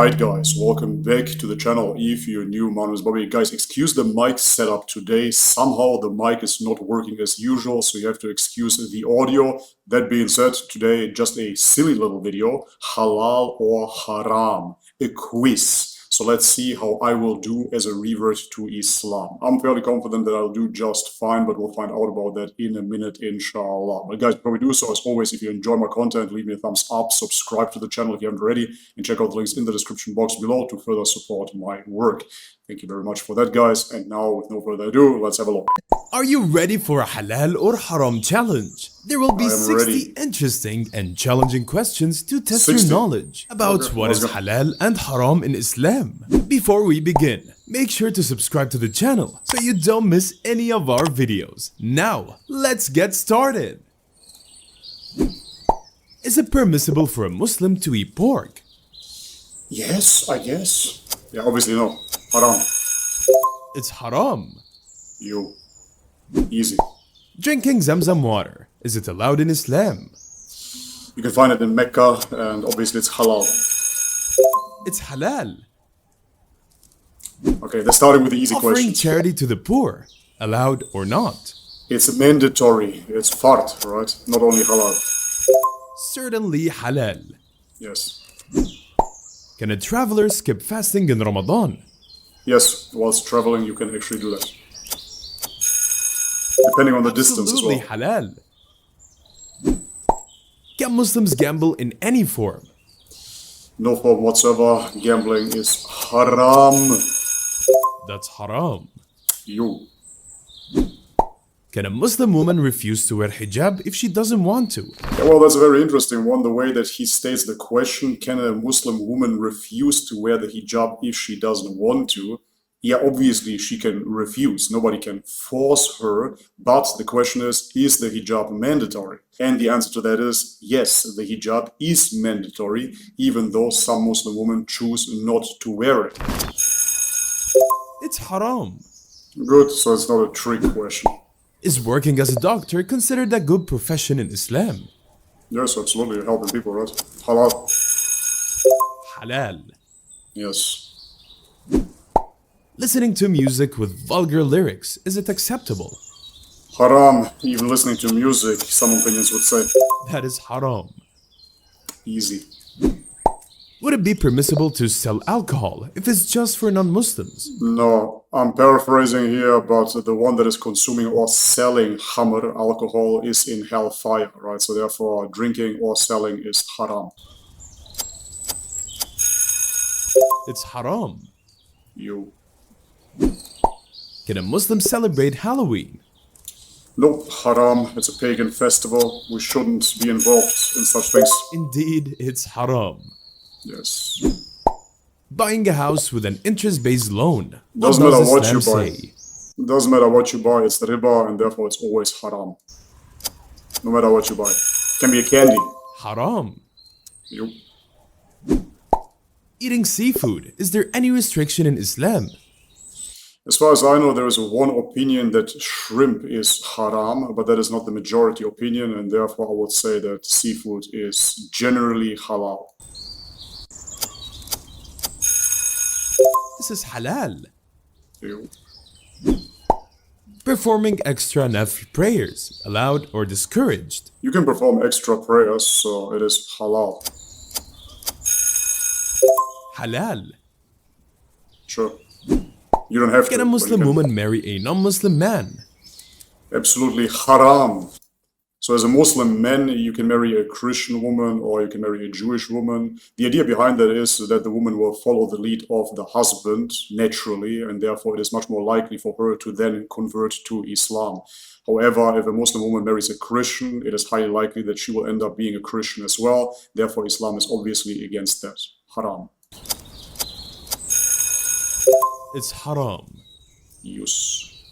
Alright guys, welcome back to the channel. If you're new, my name is Bobby. Guys, excuse the mic setup today. Somehow the mic is not working as usual, so you have to excuse the audio. That being said, today just a silly little video, halal or haram, a quiz. So let's see how I will do as a revert to Islam. I'm fairly confident that I'll do just fine, but we'll find out about that in a minute, inshallah. But guys, before we do so, as always, if you enjoy my content, leave me a thumbs up, subscribe to the channel if you haven't already, and check out the links in the description box below to further support my work. Thank you very much for that, guys. And now, with no further ado, let's have a look. Are you ready for a halal or haram challenge? There will be 60 ready. Interesting and challenging questions to test 60. your knowledge about what is halal and haram in Islam. Before we begin, make sure to subscribe to the channel so you don't miss any of our videos. Now, let's get started. Is it permissible for a Muslim to eat pork? Yes, I guess. Yeah, obviously no. Haram. It's haram. You. Easy. Drinking Zamzam water, is it allowed in Islam? You can find it in Mecca, and obviously it's halal. It's halal. Okay, let's start with the easy Offering questions. charity to the poor, allowed or not? It's mandatory. It's fard, right? Not only halal. Certainly halal. Yes. Can a traveler skip fasting in Ramadan? Yes, whilst traveling you can actually do that. Depending on the distance as well. Absolutely halal. Can Muslims gamble in any form? No form whatsoever. Gambling is haram. That's haram. You. Can a Muslim woman refuse to wear hijab if she doesn't want to? Yeah, well, that's a very interesting one. The way that he states the question, can a Muslim woman refuse to wear the hijab if she doesn't want to? Yeah, obviously she can refuse. Nobody can force her. But the question is the hijab mandatory? And the answer to that is yes, the hijab is mandatory, even though some Muslim women choose not to wear it. It's haram. Good, so it's not a trick question. Is working as a doctor considered a good profession in Islam? Yes, absolutely. You're helping people, right? Halal. Halal. Yes. Listening to music with vulgar lyrics, is it acceptable? Haram. Even listening to music, some opinions would say. That is haram. Easy. Would it be permissible to sell alcohol if it's just for non-Muslims? No, I'm paraphrasing here, but the one that is consuming or selling Hamr alcohol is in hellfire, right? So therefore, drinking or selling is haram. It's haram. You. Can a Muslim celebrate Halloween? Nope, haram. It's a pagan festival. We shouldn't be involved in such things. Indeed, it's haram. Yes. Buying a house with an interest-based loan. Doesn't What matter does what you Islam buy. say? Doesn't matter what you buy, it's the riba, and therefore it's always haram. No matter what you buy. Can be a candy. Haram. You. Eating seafood. Is there any restriction in Islam? As far as I know, there is one opinion that shrimp is haram, but that is not the majority opinion, and therefore I would say that seafood is generally halal. This is halal. You. Performing extra nafil prayers. Allowed or discouraged? You can perform extra prayers, so it is halal. Halal. Sure. You don't have to. Can a but you Muslim can. woman marry a non-Muslim man? Absolutely haram. So as a Muslim man, you can marry a Christian woman or you can marry a Jewish woman. The idea behind that is that the woman will follow the lead of the husband naturally, and therefore it is much more likely for her to then convert to Islam. However, if a Muslim woman marries a Christian, it is highly likely that she will end up being a Christian as well. Therefore, Islam is obviously against that. Haram. It's haram. Use.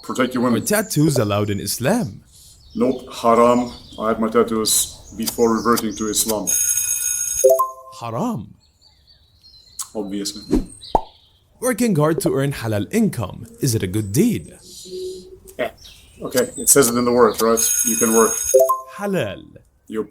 Protect your Are women. tattoos allowed in Islam? Nope, haram. I had my tattoos before reverting to Islam. Haram. Obviously. Working hard to earn halal income. Is it a good deed? Yeah. Okay, it says it in the word, right? You can work. Halal. You.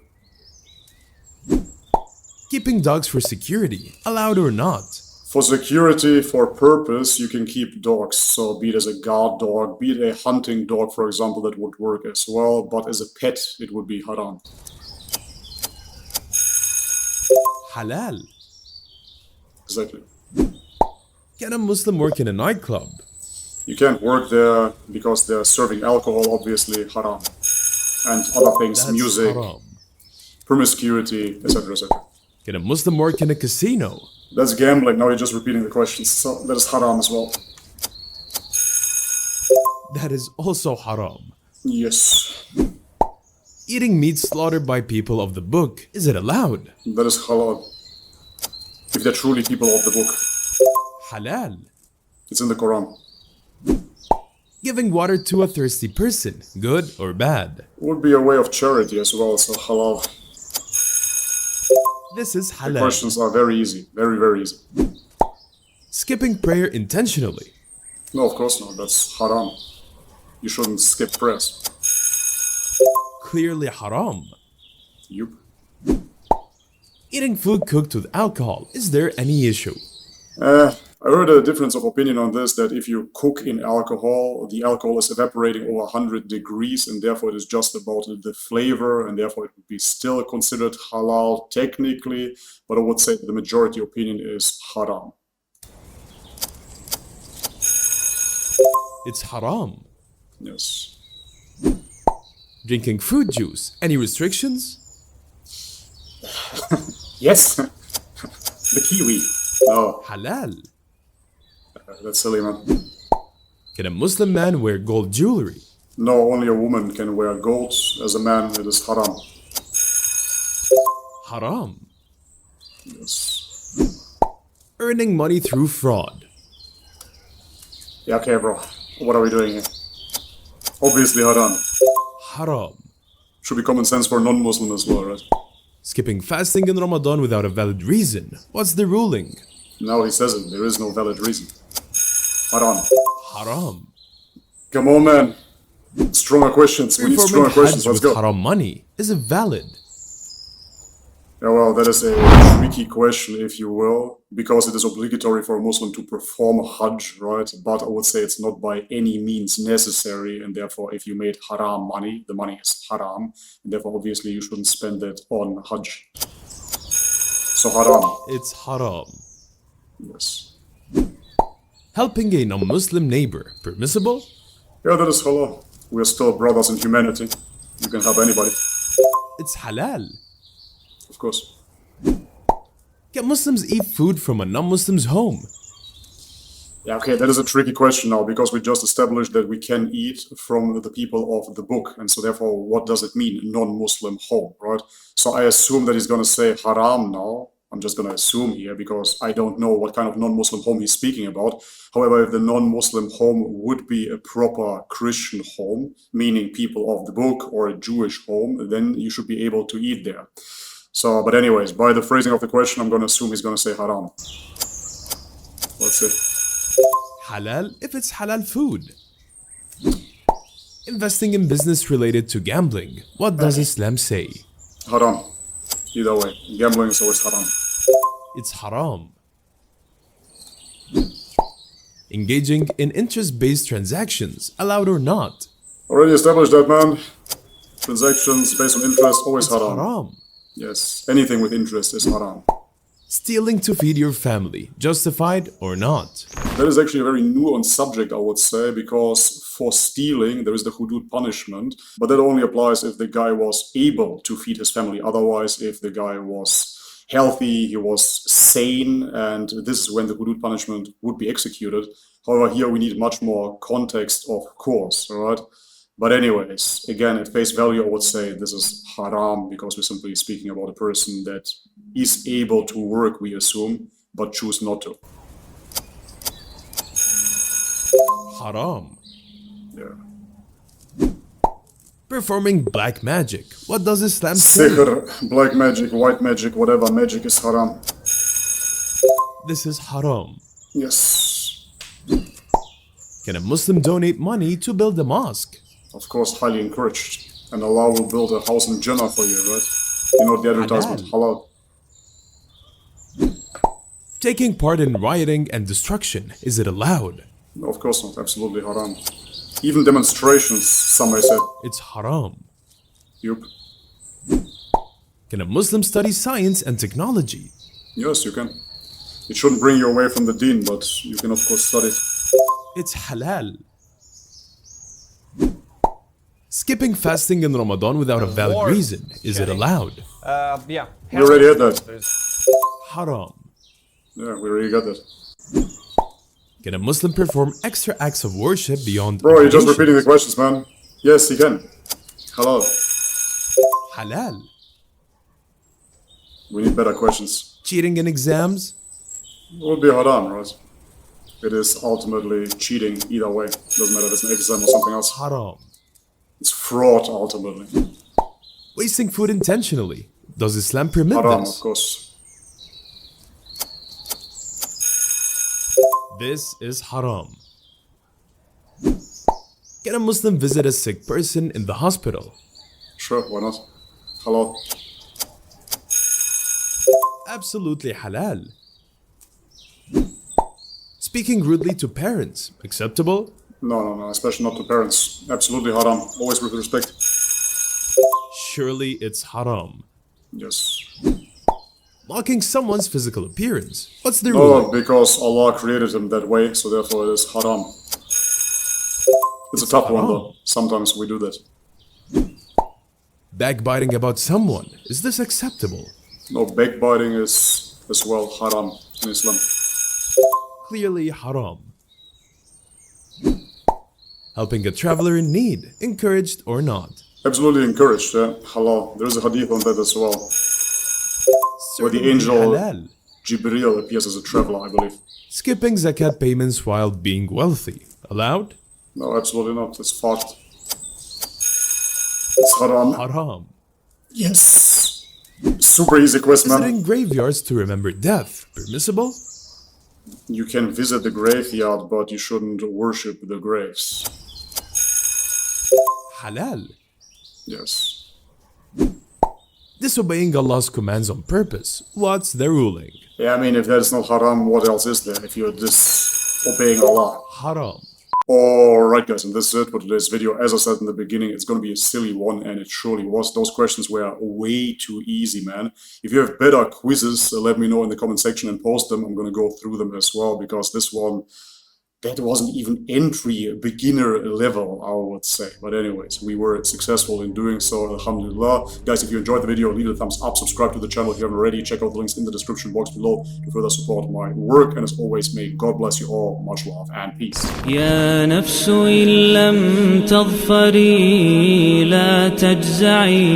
Keeping dogs for security, allowed or not? For security, for purpose, you can keep dogs. So be it as a guard dog, be it a hunting dog, for example, that would work as well. But as a pet, it would be haram. Halal. Exactly. Can a Muslim work in a nightclub? You can't work there because they're serving alcohol, obviously haram. And other things, That's music, haram. promiscuity, etc., etc. Can a Muslim work in a casino? That's gambling. Now you're just repeating the questions. So that is haram as well. That is also haram. Yes. Eating meat slaughtered by people of the book, is it allowed? That is halal. If they're truly people of the book. Halal. It's in the Quran. Giving water to a thirsty person, good or bad? Would be a way of charity as well, so halal. This is The halal. questions are very easy. Very, very easy. Skipping prayer intentionally. No, of course not. That's haram. You shouldn't skip prayers. Clearly haram. Yup. Eating food cooked with alcohol, is there any issue? I heard a difference of opinion on this, that if you cook in alcohol, the alcohol is evaporating over 100 degrees, and therefore it is just about the flavor, and therefore it would be still considered halal technically, but I would say the majority opinion is haram. It's haram. Yes. Drinking fruit juice, any restrictions? Yes. The kiwi. No, Halal. that's silly, man. Can a Muslim man wear gold jewelry? No, only a woman can wear gold. As a man, it is haram. Haram. Yes. Earning money through fraud. Yeah, okay, bro. What are we doing here? Obviously haram. Haram. Should be common sense for a non-Muslim as well, right? Skipping fasting in Ramadan without a valid reason. What's the ruling? Now he says it. There is no valid reason. Haram. Haram. Come on, man. Stronger questions. We need Performing stronger questions. Hajj Let's with go. haram money. Is it valid? Yeah, well, that is a tricky question, if you will, because it is obligatory for a Muslim to perform Hajj, right? But I would say it's not by any means necessary, and therefore, if you made haram money, the money is haram, and therefore, obviously, you shouldn't spend it on Hajj. So haram. It's haram. Yes. Helping a non-Muslim neighbor. Permissible? Yeah, that is halal. We are still brothers in humanity. You can help anybody, It's halal. of course. Can Muslims eat food from a non-Muslim's home? Yeah, okay, that is a tricky question now, because we just established that we can eat from the people of the book, and so therefore, what does it mean, non-Muslim home, right? So I assume that he's going to say haram now. I'm just going to assume here, because I don't know what kind of non-Muslim home he's speaking about. However, if the non-Muslim home would be a proper Christian home, meaning people of the book, or a Jewish home, then you should be able to eat there. So, but anyways, by the phrasing of the question, I'm going to assume he's going to say haram. Let's see. Halal if it's halal food. Investing in business related to gambling. What does Islam say? Haram. Either way, gambling is always haram. It's haram. Engaging in interest-based transactions, allowed or not? Already established that, man. Transactions based on interest, always It's haram. haram. Yes, anything with interest is haram. Stealing to feed your family, justified or not? That is actually a very nuanced subject, I would say, because for stealing, there is the hudud punishment, but that only applies if the guy was able to feed his family. Otherwise, if the guy was healthy, he was sane, and this is when the hudud punishment would be executed. However, here we need much more context, of course, all right? But anyways, again, at face value, I would say this is haram, because we're simply speaking about a person that is able to work, we assume, but choose not to. Haram. Yeah. Performing black magic. What does Islam say? Sihr, black magic, white magic, whatever magic is haram. This is haram. Yes. Can a Muslim donate money to build a mosque? Of course, highly encouraged. And Allah will build a house in Jannah for you, right? You know the advertisement, Halal. halal. Taking part in rioting and destruction, is it allowed? No, of course not. Absolutely haram. Even demonstrations, some may say. It's haram. Yup. Can a Muslim study science and technology? Yes, you can. It shouldn't bring you away from the deen, but you can of course study it. It's halal. Skipping fasting in Ramadan without a valid reason, is it allowed? Yeah. We already had that. Haram. Yeah, we already got that. Can a Muslim perform extra acts of worship beyond Bro, you're just obligations? repeating the questions, man. Yes, he can. Halal. Halal. We need better questions. Cheating in exams? It would be haram, right? It is ultimately cheating either way. Doesn't matter if it's an exam or something else. Haram. It's fraud, ultimately. Wasting food intentionally, does Islam permit Haram, this? of course. This is haram. Can a Muslim visit a sick person in the hospital? Sure, why not? Halal. Absolutely halal. Speaking rudely to parents, acceptable? No, especially not to parents. Absolutely haram. Always with respect. Surely it's haram. Yes. Mocking someone's physical appearance, what's the No, rule? because Allah created him that way, so therefore it is haram. It's a tough one, though. Sometimes we do that. Backbiting about someone, is this acceptable? No, backbiting is as well haram in Islam. Clearly haram. Helping a traveler in need, encouraged or not? Absolutely encouraged, yeah. Halal. There's a hadith on that as well, where the Certainly angel halal. Jibreel appears as a traveler, I believe. Skipping zakat payments while being wealthy, allowed? No, absolutely not. It's fucked. It's haram. Haram. Yes. Super easy question, man. Visiting graveyards to remember death, permissible? You can visit the graveyard, but you shouldn't worship the graves. Halal. Yes. Disobeying Allah's commands on purpose, what's the ruling? Yeah, I mean, if that is not haram, what else is there if you're disobeying Allah? Haram. Alright guys, and this is it for today's video. As I said in the beginning, it's going to be a silly one, and it surely was. Those questions were way too easy, man. If you have better quizzes, let me know in the comment section and post them. I'm going to go through them as well, because this one, that wasn't even entry, beginner level, I would say. But anyways, we were successful in doing so, alhamdulillah. Guys, if you enjoyed the video, leave a thumbs up, subscribe to the channel if you haven't already. Check out the links in the description box below to further support my work. And as always, may God bless you all. Much love and peace. يا نفس إن لم تظفري لا تجزعي